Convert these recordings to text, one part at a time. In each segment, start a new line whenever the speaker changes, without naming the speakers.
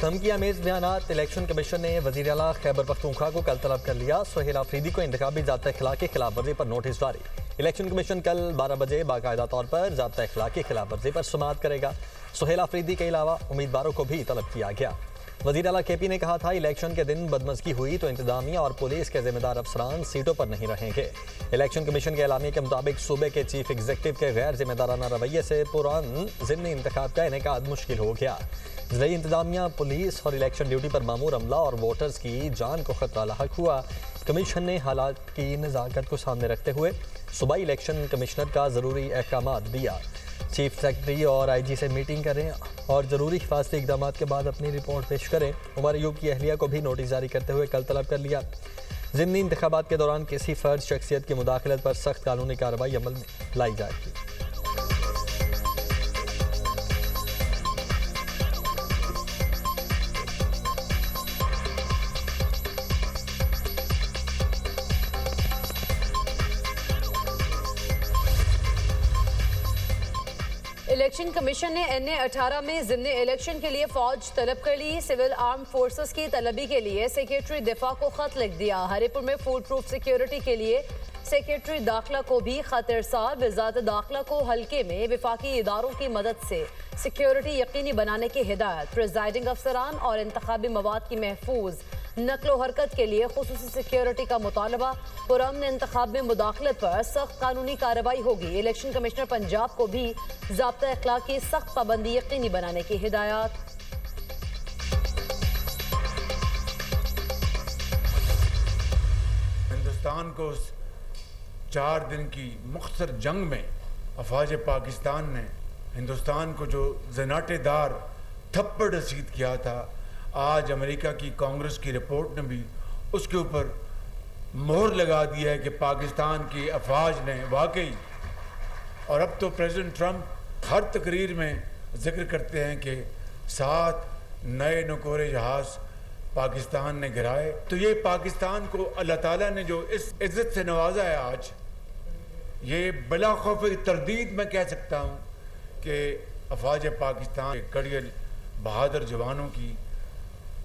धमकी आमेज बयानात। Election commission ने वज़ीर आला खैबर पख्तूनख्वा को कल तलब कर लिया। सुहेल आफरीदी को इंतखाबी ज़ाब्ता इख्लाक की खिलाफ वर्जी पर नोटिस जारी। इलेक्शन कमीशन कल 12 बजे बाकायदा तौर पर ज़ाब्ता इख्लाक की खिलाफ वर्जी पर सुमात करेगा। सुहेल आफरीदी के अलावा उम्मीदवारों को भी तलब किया गया। वज़ीर आला KP ने कहा था, इलेक्शन के दिन बदमज़गी हुई तो इंतजामिया और पुलिस के जिम्मेदार अफसरान सीटों पर नहीं रहेंगे। इलेक्शन कमीशन के एलामिया के मुताबिक सूबे के चीफ एग्जीक्यूटिव के गैर जिम्मेदाराना रवैये से पुरान ज़िमनी इंतखाब का इनेकाद मुश्किल हो गया। ज़िली इंतजामिया, पुलिस और इलेक्शन ड्यूटी पर मामूर अमला और वोटर्स की जान को खतरा लाहक हुआ। कमीशन ने हालात की नज़ाकत को सामने रखते हुए सूबाई इलेक्शन कमिश्नर का ज़रूरी अहकाम दिया। चीफ सेक्रेटरी और IG से मीटिंग करें और ज़रूरी हिफाजती इक़दाम के बाद अपनी रिपोर्ट पेश करें। उमर अयूब की अहलिया को भी नोटिस जारी करते हुए कल तलब कर लिया। ज़िमनी इंतखाबात के दौरान किसी फ़र्द शख्सियत की मुदाखलत पर सख्त कानूनी कार्रवाई अमल में लाई जाएगी।
इलेक्शन कमीशन ने NA 18 में ज़िमनी इलेक्शन के लिए फौज तलब कर ली। सिविल आर्म फोर्सेस की तलबी के लिए सेक्रेटरी दिफा को खत लिख दिया। हरिपुर में फूल प्रूफ सिक्योरिटी के लिए सेक्रेटरी दाखिला को भी खत इरसाल। वज़ारत दाखिला को हल्के में विफाकी इदारों की मदद से सिक्योरिटी यकीनी बनाने की हिदायत। प्रेजाइडिंग अफसरान और इंतखाबी मवाद की महफूज नकलो हरकत के लिए खुसूसी सिक्योरिटी का मुतालबा। पुरअमन इंतखाब में मुदाखलत पर सख्त कानूनी कार्रवाई होगी। इलेक्शन कमिश्नर पंजाब को भी ज़ाब्ता इख्लाक की सख्त पाबंदी यकीनी बनाने की हिदायत।
हिंदुस्तान को 4 दिन की मुख्तसर जंग में अफवाज पाकिस्तान ने हिंदुस्तान को जो जनाटेदार थप्पड़ रसीद किया था, आज अमेरिका की कांग्रेस की रिपोर्ट ने भी उसके ऊपर मोहर लगा दी है कि पाकिस्तान की अफवाज ने वाकई। और अब तो प्रेसिडेंट ट्रंप हर तकरीर में जिक्र करते हैं कि 7 नए नकोरे जहाज़ पाकिस्तान ने गिराए। तो ये पाकिस्तान को अल्लाह ताला ने जो इस इज़्ज़त से नवाजा है आज, ये बिला खौफ तरदीद मैं कह सकता हूँ कि अफवाज पाकिस्तान के कड़ियल बहादुर जवानों की,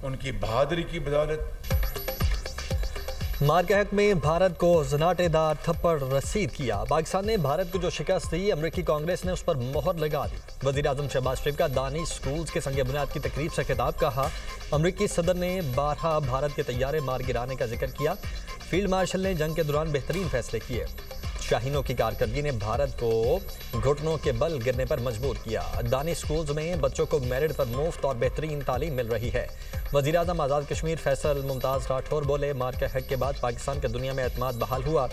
उनकी बहादुरी की बदौलत।
मार के हक में भारत को जनाटेदार थप्पड़ रसीद किया। पाकिस्तान ने भारत को जो शिकस्त दी, अमरीकी कांग्रेस ने उस पर मोहर लगा दी। वज़ीर आज़म शहबाज शरीफ का दानिश स्कूल्स के संग बुनियाद की तकरीब से खिताब। कहा, अमरीकी सदर ने 12 भारत के तैयारे मार गिराने का जिक्र किया। फील्ड मार्शल ने जंग के दौरान बेहतरीन फैसले किए। शाहीनों की कारकर्दगी ने भारत को घुटनों के बल गिरने पर मजबूर किया। दानिश स्कूल्स में बच्चों को मेरिट पर मुफ्त और बेहतरीन तालीम मिल रही है। वज़ीर आज़म आज़ाद कश्मीर फैसल मुमताज़ राठौर बोले, मार के हक के बाद पाकिस्तान का दुनिया में एतमाद बहाल हुआ।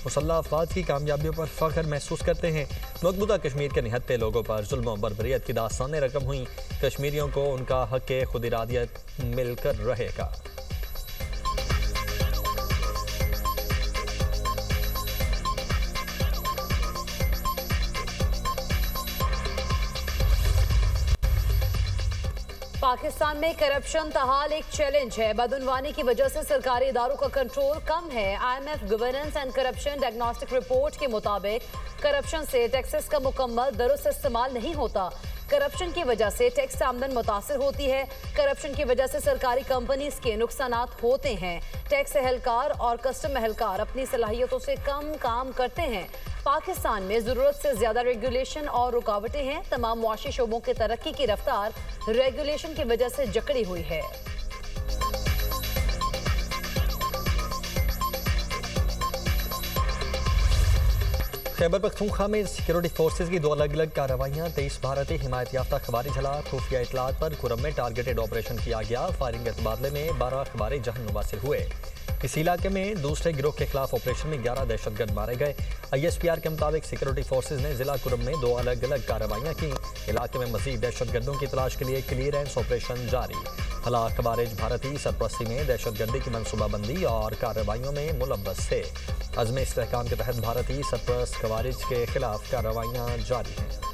मुसल्लह अफवाज की कामयाबियों पर फ़ख्र महसूस करते हैं। मकबूदा कश्मीर के निहत्ते लोगों पर जुल्म और बर्बरियत की दास्तानें रकम हुई। कश्मीरियों को उनका हक़ खुद इरादियत मिलकर रहेगा।
पाकिस्तान में करप्शन तहाल एक चैलेंज है। बदउनवानी की वजह से सरकारी इदारों का कंट्रोल कम है। IMF governance and corruption diagnostic report के मुताबिक करप्शन से टैक्सेस का मुकम्मल दुरुस्त इस्तेमाल नहीं होता। करप्शन की वजह से टैक्स आमदन मुतासर होती है। करप्शन की वजह से सरकारी कंपनीज के नुकसानात होते हैं। टैक्स एहलकार और कस्टम एहलकार अपनी सलाहियतों से कम काम करते हैं। पाकिस्तान में ज़रूरत से ज़्यादा रेगुलेशन और रुकावटें हैं। तमाम मुआशी शोबों की तरक्की की रफ्तार रेगुलेशन की वजह से जकड़ी हुई है।
खैबर पख्तूनख्वा में सिक्योरिटी फोर्सेज की 2 अलग अलग कार्रवाइयाँ। 23 भारतीय हिमायत याफ्ता खवारिज हलाक। खुफिया इतलात पर खुरम में टारगेटेड ऑपरेशन किया गया। फायरिंग के तबादले में 12 खवारिज जहन्नुम वासिल हुए। इस इलाके में दूसरे गिरोह के खिलाफ ऑपरेशन में 11 दहशतगर्द मारे गए। ISPR के मुताबिक सिक्योरिटी फोर्सेज ने जिला कुरम में 2 अलग अलग कार्रवाइयाँ की। इलाके में मजीद दहशतगर्दों की तलाश के लिए क्लियरेंस ऑपरेशन जारी। हलाक खवारिज भारतीय सरपरस्ती में दहशतगर्दी की मनसूबाबंदी और कार्रवाइयों में मुलव्वस थे। अज़्म इस्तेहकाम के तहत भारतीय सरपरस्त खवारिज के खिलाफ कार्रवाइयाँ जारी हैं।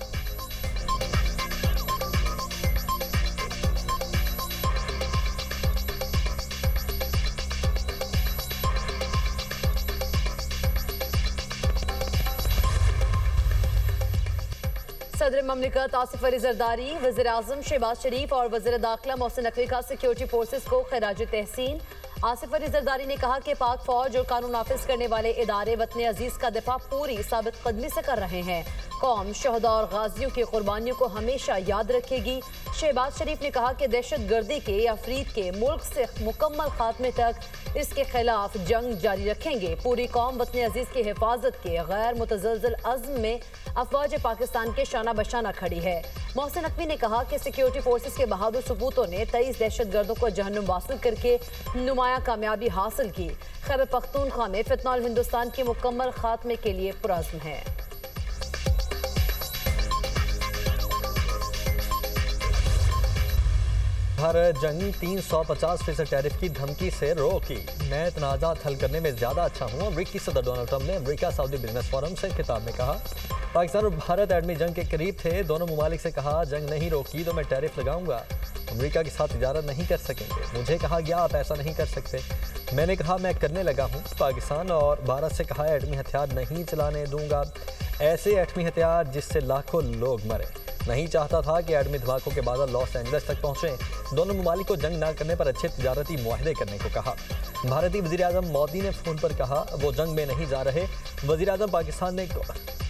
सदर ममलिकत आसिफ अली जरदारी, वज़ीर आज़म शहबाज शरीफ और वज़ीर दाखिला मोहसिन नकवी का सिक्योरिटी फोर्सेस को खिराज तहसीन। आसिफ अली जरदारी ने कहा कि पाक फौज और कानून नाफिज करने वाले इदारे वतन अजीज का दिफा पूरी साबित कदमी से कर रहे हैं। कौम शहदा और गाजियों की कुर्बानियों को हमेशा याद रखेगी। शहबाज शरीफ ने कहा कि दहशत गर्दी के या अफरीद के मुल्क से मुकम्मल खात्मे तक इसके खिलाफ जंग जारी रखेंगे। पूरी कौम वतन अजीज की हिफाजत के गैर मुतज़लज़ल अज़्म में अफवाज पाकिस्तान के शाना बशाना खड़ी है। मोहसिन नकवी ने कहा कि सिक्योरिटी फोर्सेस के बहादुर सपूतों ने 23 दहशत गर्दों को जहन्नुम वासिल करके नुमाया कामयाबी हासिल की। खैबर पख्तूनख्वा में फितनाल हिंदुस्तान के मुकम्मल खात्मे के लिए पुरअज़्म है।
भारत जंग 350% टैरिफ की धमकी से रोकी। मैं तनाज़ात हल करने में ज़्यादा अच्छा हूँ। अमरीकी सदर डोनाल्ड ट्रंप ने अमरीका सऊदी बिजनेस फोरम से खिताब में कहा। पाकिस्तान और भारत एटमी जंग के करीब थे। दोनों ममालिक से कहा जंग नहीं रोकी तो मैं टैरिफ लगाऊंगा। अमरीका के साथ इजारत नहीं कर सकेंगे। मुझे कहा गया आप ऐसा नहीं कर सकते। मैंने कहा मैं करने लगा हूँ। पाकिस्तान और भारत से कहा एटमी हथियार नहीं चलाने दूंगा। ऐसे एटमी हथियार जिससे लाखों लोग मरे। नहीं चाहता था कि एटमी धमाकों के बाद लॉस एंजल्स तक पहुंचे। दोनों ममालिक को जंग न करने पर अच्छे तिजारती मुआहदे करने को कहा। भारतीय वज़ीर आज़म मोदी ने फ़ोन पर कहा वो जंग में नहीं जा रहे। वज़ीर आज़म पाकिस्तान ने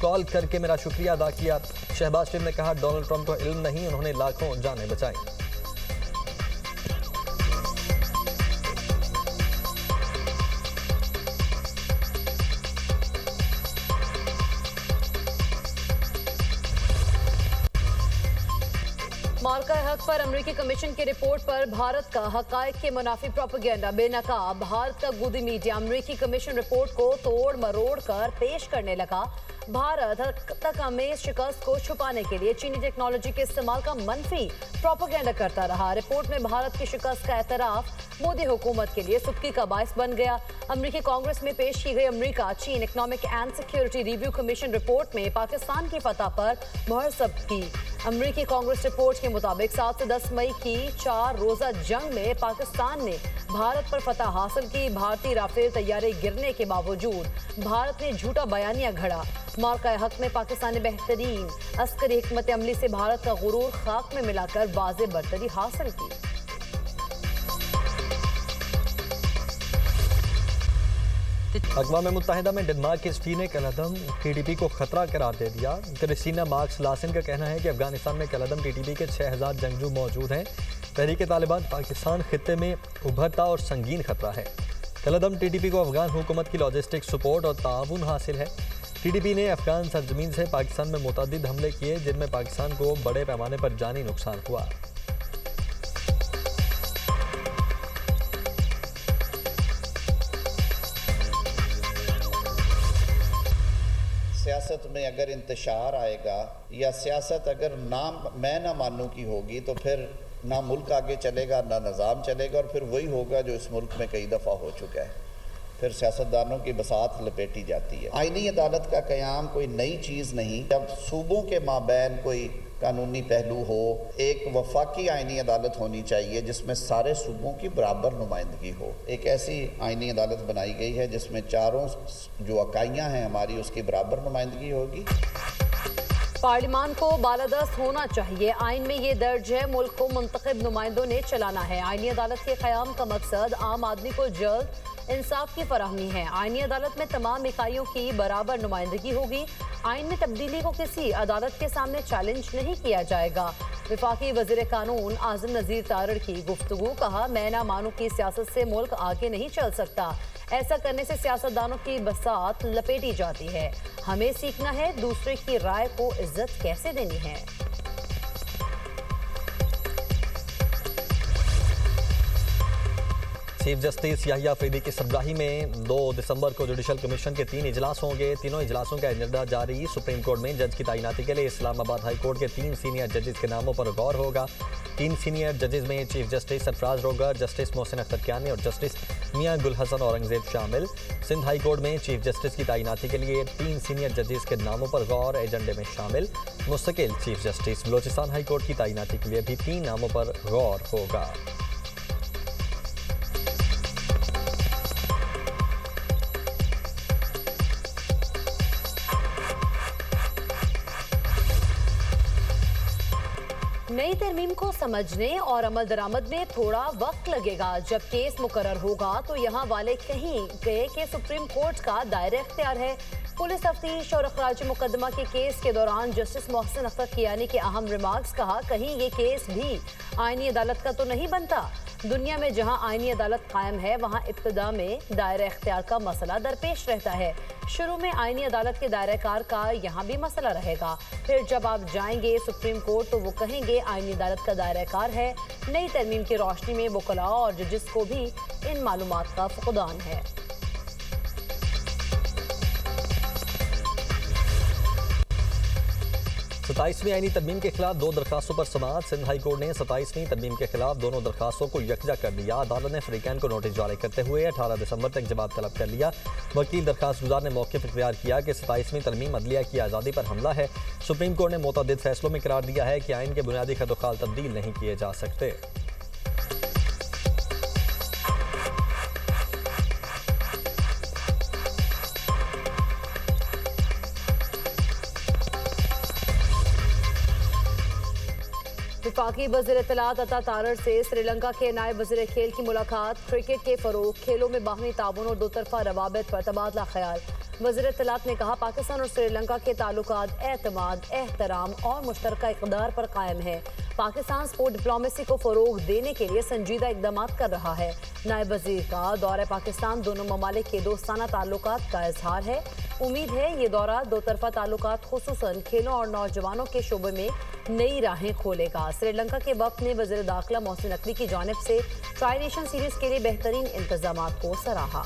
कॉल करके मेरा शुक्रिया अदा किया। शहबाज शरीफ ने कहा डोनाल्ड ट्रंप को इल्म नहीं, उन्होंने लाखों जानें बचाई।
मार्का हक पर अमरीकी कमीशन की रिपोर्ट पर भारत का हकायक के मुनाफी प्रोपेगेंडा बेनकाब। भारत का गोदी मीडिया अमरीकी कमीशन रिपोर्ट को तोड़ मरोड़ कर पेश करने लगा। भारत तक हमें शिकस्त को छुपाने के लिए चीनी टेक्नोलॉजी के इस्तेमाल का मनफी प्रोपेगेंडा करता रहा। रिपोर्ट में भारत की शिकस्त का एतराफ मोदी हुकूमत के लिए सुबकी का बायस बन गया। अमरीकी कांग्रेस में पेश की गई अमरीका चीन economic and security review commission report में पाकिस्तान की फतह पर मुहर की। अमरीकी कांग्रेस रिपोर्ट के मुताबिक 7 से 10 मई की 4 रोजा जंग में पाकिस्तान ने भारत पर फतह हासिल की। भारतीय राफेल तैयारे गिरने के बावजूद भारत ने झूठा बयानिया घड़ा। मार्का हक में पाकिस्तान ने बेहतरीन अस्करी हिकमत अमली से भारत का गुरूर खाक में मिलाकर वाज़े बरतरी हासिल की।
अक़वाम मुत्तहिदा में डेनमार्क की स्पीने कलअदम टीटीपी को खतरा करार दे दिया। क्रिस्टीना मार्क्स लासिन का कहना है कि अफगानिस्तान में कलअदम टीटीपी के 6000 जंगजू मौजूद हैं। तहरीक तालिबान पाकिस्तान खित्ते में उभरता और संगीन खतरा है। कलअदम टीटीपी को अफगान हुकूमत की लॉजिस्टिक सपोर्ट और ताउन हासिल है। टीटीपी ने अफगान सरजमीन से पाकिस्तान में मुतअद्दिद हमले किए जिनमें पाकिस्तान को बड़े पैमाने पर जानी नुकसान हुआ।
सियासत में अगर इंतशार आएगा या सियासत अगर मैं ना मानूं की होगी तो फिर ना मुल्क आगे चलेगा ना निज़ाम चलेगा और फिर वही होगा जो इस मुल्क में कई दफ़ा हो चुका है। फिर सियासतदानों की बसात लपेटी जाती है। आईनी अदालत का क़याम कोई नई चीज़ नहीं। जब सूबों के माबैन कोई कानूनी पहलू हो, एक वफाकी आईनी अदालत होनी चाहिए जिसमें सारे सूबों की बराबर नुमाइंदगी हो। एक ऐसी आईनी अदालत बनाई गई है जिसमें चारों जो इकाइयाँ हैं हमारी उसकी बराबर नुमाइंदगी होगी।
पार्लियामान को बालादस्त होना चाहिए। आइन में ये दर्ज है मुल्क को मुंतखब नुमाइंदों ने चलाना है। आईनी अदालत के क़याम का मकसद आम आदमी को जल्द इंसाफ की फराहमी है। आईनी अदालत में तमाम इकाइयों की बराबर नुमाइंदगी होगी। आइन में तब्दीली को किसी अदालत के सामने चैलेंज नहीं किया जाएगा। वफाकी वज़ीर कानून आज़म नज़ीर तारड़ की गुफ्तगू। कहा मैं ना मानू की सियासत से मुल्क आगे नहीं चल सकता। ऐसा करने से सियासतदानों की बसात लपेटी जाती है। हमें सीखना है दूसरे की राय को इज्जत कैसे देनी है।
चीफ जस्टिस याहिया अफरीदी की सरबराही में 2 दिसंबर को जुडिशल कमीशन के 3 इजलास होंगे। तीनों इजलासों का एजेंडा जारी। सुप्रीम कोर्ट में जज की तैनाती के लिए इस्लामाबाद हाई कोर्ट के 3 सीनियर जजेस के नामों पर गौर होगा। 3 सीनियर जजेस में चीफ जस्टिस सरफराज रोगर, जस्टिस मोहसिन अख्तर कियानी और जस्टिस मियां गुल हसन औरंगजेब शामिल। सिंध हाई कोर्ट में चीफ जस्टिस की तैनाती के लिए 3 सीनियर जजेस के नामों पर गौर एजेंडे में शामिल। मुस्तकिल chief justice Balochistan high court की तैनाती के लिए भी 3 नामों पर गौर होगा।
नई तरमीम को समझने और अमल दरामद में थोड़ा वक्त लगेगा। जब केस मुकर्रर होगा तो यहाँ वाले कहीं गए कि सुप्रीम कोर्ट का दायरा इख्तियार है। पुलिस तफ्तीश और अखराज मुकदमा के केस के दौरान जस्टिस मोहसिन अख्तर कियानी के अहम रिमार्क्स। कहा, कहीं ये केस भी आईनी अदालत का तो नहीं बनता। दुनिया में जहां आईनी अदालत कायम है वहां इब्तिदा में दायरा इख्तियार का मसला दरपेश रहता है। शुरू में आईनी अदालत के दायरा कार का यहाँ भी मसला रहेगा। फिर जब आप जाएंगे सुप्रीम कोर्ट तो वो कहेंगे आईनी अदालत का दायरा कार है। नई तरमीम की रोशनी में वकला और जजिस को भी इन मालूमात का फुकदान है।
27वीं आईनी तरमीम के खिलाफ 2 दरखास्तों पर समाअत। सिंध हाई कोर्ट ने 27वीं तरमीम के खिलाफ दोनों दरखास्तों को यकजा कर दिया। अदालत ने फ्रीकैन को नोटिस जारी करते हुए 18 दिसंबर तक जवाब तलब कर लिया। वकील दरखास्त गुजार ने मौक़िफ़ इख्तियार किया कि 27वीं तरमीम अदलिया की आज़ादी पर हमला है। सुप्रीम कोर्ट ने मुतअद्दिद फैसलों में करार दिया है कि आइन के बुनियादी खदोखाल तब्दील नहीं किए जा सकते।
वफाकी वज़ीर इत्तलात अता तारर से श्रीलंका के नायब वज़ीर खेल की मुलाकात। क्रिकेट के फ़रोग़, खेलों में बाहमी ताउन और दो तरफ़ा रवाबित पर तबादला ख्याल। वज़ीर इत्तलात ने कहा, पाकिस्तान और श्रीलंका के ताल्लुकात एतमाद, एहतराम और मुश्तरका इक़दार पर कायम है। पाकिस्तान स्पोर्ट डिप्लोमेसी को फ़रोग़ देने के लिए संजीदा इक़दाम कर रहा है। नायब वज़ीर का दौरा पाकिस्तान दोनों ममालिक के दोस्ताना ताल्लुकात का इजहार है। उम्मीद है ये दौरा दो तरफ़ा ताल्लुकात खुसूसन खेलों और नौजवानों के शोबे में नई राहें खोलेगा। श्रीलंका के वक्त ने वज़ीर दाखिला मोहसिन नकवी की जानिब से ट्राई नेशन सीरीज़ के लिए बेहतरीन इंतजामात को सराहा।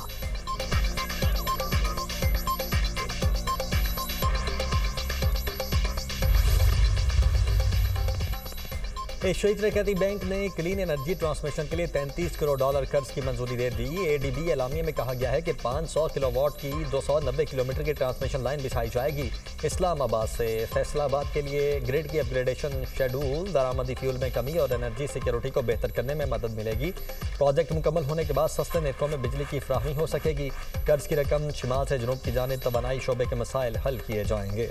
एशियाई तरक्याती बैंक ने क्लीन एनर्जी ट्रांसमिशन के लिए $33 करोड़ कर्ज की मंजूरी दे दी। ADB एलामिया में कहा गया है कि 500 किलोवाट की 290 किलोमीटर की ट्रांसमिशन लाइन बिछाई जाएगी। इस्लामाबाद से फैसलाबाद के लिए ग्रिड की अपग्रेडेशन शेड्यूल दरामदी फ्यूल में कमी और एनर्जी सिक्योरिटी को बेहतर करने में मदद मिलेगी। प्रोजेक्ट मुकम्मल होने के बाद सस्ते नेटों में बिजली की फ्राहमी हो सकेगी। कर्ज की रकम शिमाल से जनूब की जानिब तवानाई शोबे के मसाइल हल किए जाएंगे।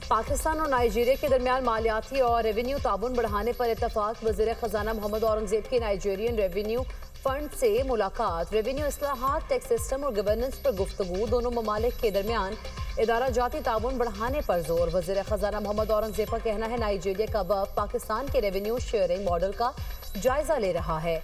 पाकिस्तान और नाइजीरिया के दरमियान मालियाती और रेवेन्यू ताउन बढ़ाने पर इत्तफाक। वज़ीर ख़जाना मोहम्मद औरंगज़ेब की नाइजीरियन रेवेन्यू फंड से मुलाकात। रेवेन्यू इस्लाहात, टैक्स सिस्टम और गवर्नेंस पर गुफ्तगू। दोनों ममालिक के दरमियान इदारा जाती ताउन बढ़ाने पर जोर। वज़ीर ख़जाना मोहम्मद औरंगज़ेब का कहना है, नाइजीरिया का वफ़द पाकिस्तान के रेवेन्यू शेयरिंग मॉडल का जायजा ले रहा है।